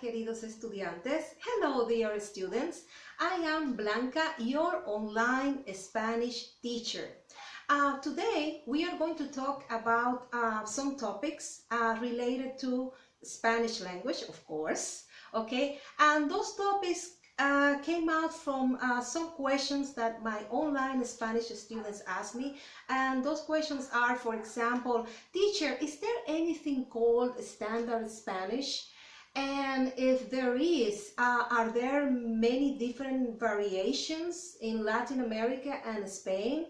queridos estudiantes. Hello, dear students. I am Blanca, your online Spanish teacher. Today, we are going to talk about some topics related to Spanish language, of course. Okay, and those topics came out from some questions that my online Spanish students asked me, and those questions are, for example, teacher, is there anything called standard Spanish? And if there is, are there many different variations in Latin America and Spain?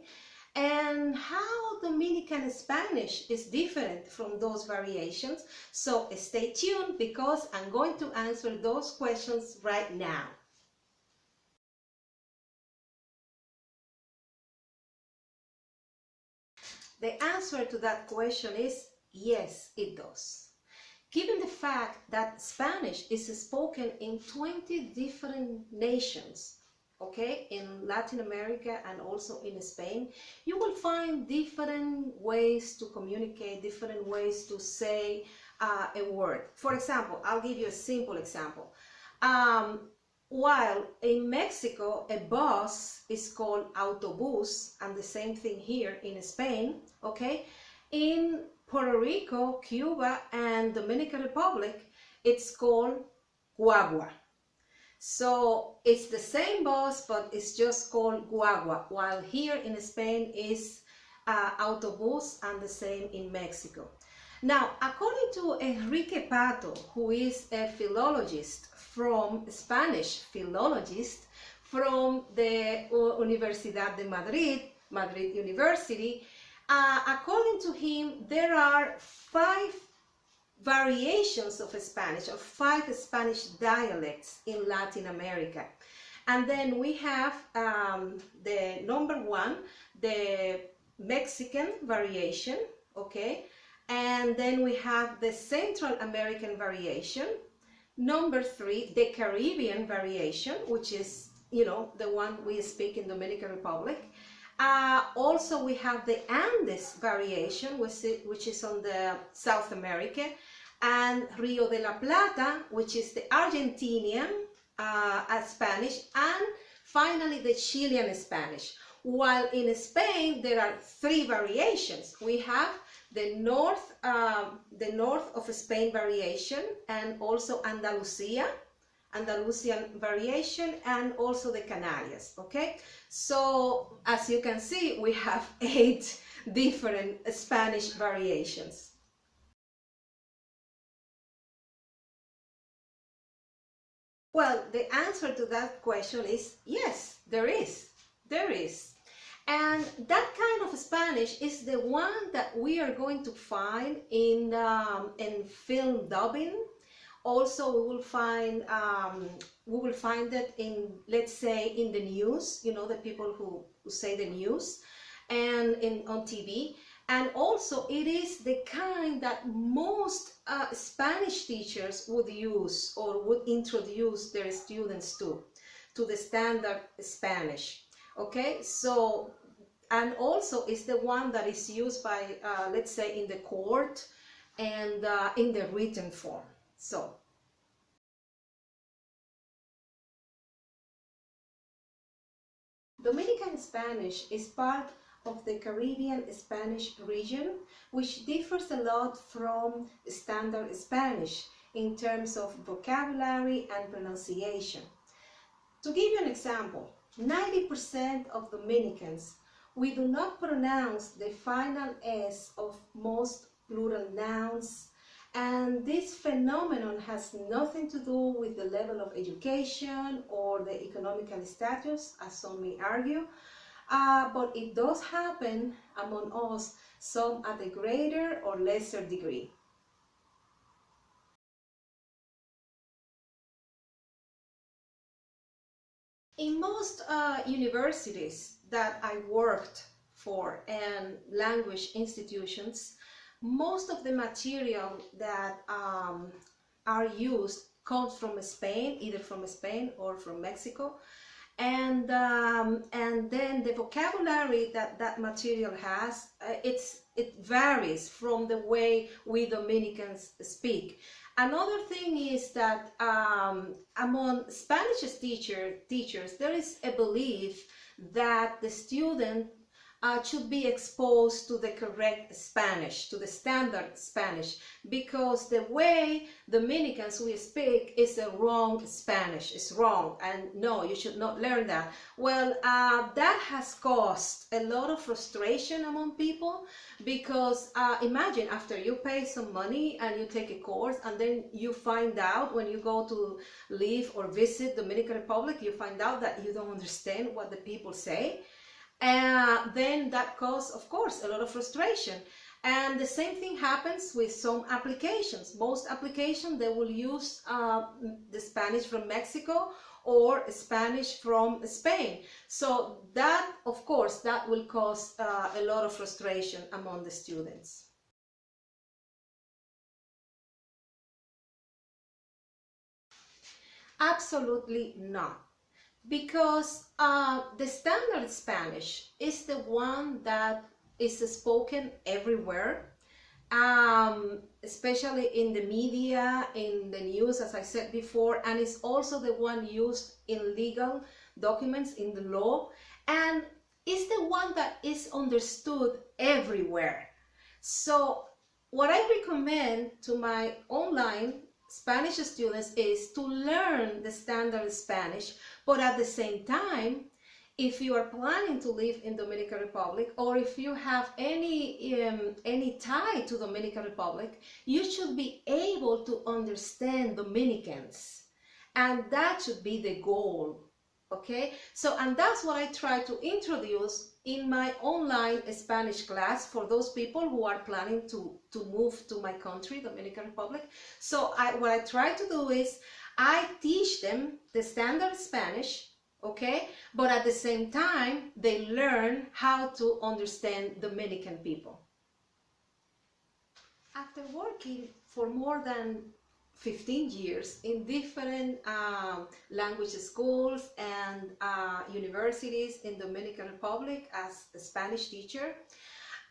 And how Dominican Spanish is different from those variations? So stay tuned because I'm going to answer those questions right now. The answer to that question is yes, it does. Given the fact that Spanish is spoken in 20 different nations, okay, in Latin America and also in Spain, you will find different ways to communicate, different ways to say a word. For example, I'll give you a simple example. While in Mexico, a bus is called autobús, and the same thing here in Spain, okay? In Puerto Rico, Cuba, and Dominican Republic, it's called guagua. So it's the same bus, but it's just called guagua, while here in Spain is autobús, and the same in Mexico. Now, according to Enrique Pato, who is a philologist from Spanish philologist from the Universidad de Madrid, Madrid University, according to him, there are 5 variations of Spanish, or 5 Spanish dialects in Latin America. And then we have the number 1, the Mexican variation, okay? And then we have the Central American variation. Number 3, the Caribbean variation, which is, you know, the one we speak in Dominican Republic. Also, we have the Andes variation, which is on the South America, and Rio de la Plata, which is the Argentinian Spanish, and finally the Chilean Spanish. While in Spain, there are 3 variations. We have the north of Spain variation, and also Andalusian variation, and also the Canarias, okay? So, as you can see, we have 8 different Spanish variations. Well, the answer to that question is yes, there is. There is. And that kind of Spanish is the one that we are going to find in film dubbing. Also, we will find it in, let's say, in the news. You know, the people who say the news, and on TV. And also, it is the kind that most Spanish teachers would use or would introduce their students to the standard Spanish. Okay, so, and also it's the one that is used by, let's say, in the court and in the written form. So, Dominican Spanish is part of the Caribbean Spanish region, which differs a lot from standard Spanish in terms of vocabulary and pronunciation. To give you an example, 90% of Dominicans, we do not pronounce the final S of most plural nouns, and this phenomenon has nothing to do with the level of education or the economical status, as some may argue, but it does happen among us, some at a greater or lesser degree. In most universities that I worked for and language institutions, most of the material that are used comes from Spain, either from Spain or from Mexico, and then the vocabulary that material has, it varies from the way we Dominicans speak. Another thing is that among Spanish teachers, there is a belief that the student should be exposed to the correct Spanish, to the standard Spanish, because the way Dominicans we speak is a wrong Spanish. It's wrong, and no, you should not learn that. Well, that has caused a lot of frustration among people, because imagine after you pay some money and you take a course, and then you find out when you go to live or visit Dominican Republic, you find out that you don't understand what the people say. Then that causes, of course, a lot of frustration. And the same thing happens with some applications. Most applications, they will use the Spanish from Mexico or Spanish from Spain. So that, of course, that will cause a lot of frustration among the students. Absolutely not. Because the standard Spanish is the one that is spoken everywhere, especially in the media, in the news, as I said before, and it's also the one used in legal documents, in the law, and it's the one that is understood everywhere. So what I recommend to my online Spanish students is to learn the standard Spanish, but at the same time, if you are planning to live in Dominican Republic, or if you have any tie to Dominican Republic, you should be able to understand Dominicans, and that should be the goal. Okay, so and that's what I try to introduce in my online Spanish class for those people who are planning to move to my country, Dominican Republic. So what I try to do is I teach them the standard Spanish, okay, but at the same time they learn how to understand Dominican people. After working for more than 15 years in different language schools and universities in Dominican Republic as a Spanish teacher,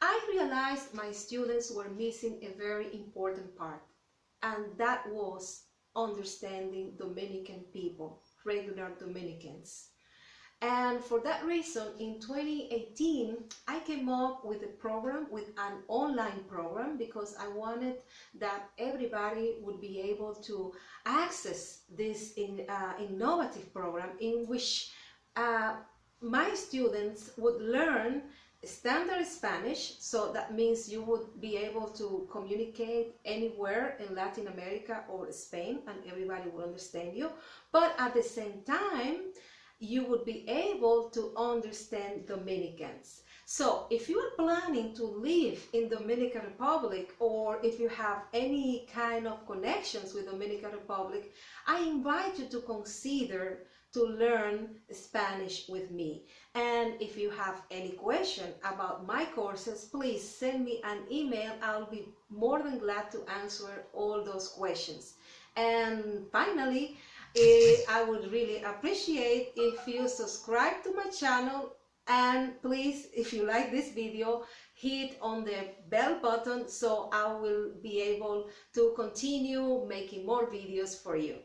I realized my students were missing a very important part, and that was understanding Dominican people, regular Dominicans. And for that reason, in 2018, I came up with a program, with an online program, because I wanted that everybody would be able to access this innovative program in which my students would learn standard Spanish. So that means you would be able to communicate anywhere in Latin America or Spain, and everybody will understand you. But at the same time, you would be able to understand Dominicans. So if you are planning to live in Dominican Republic, or if you have any kind of connections with Dominican Republic, I invite you to consider to learn Spanish with me. And if you have any question about my courses, please send me an email. I'll be more than glad to answer all those questions. And finally, I would really appreciate if you subscribe to my channel, and please, if you like this video, hit on the bell button so I will be able to continue making more videos for you.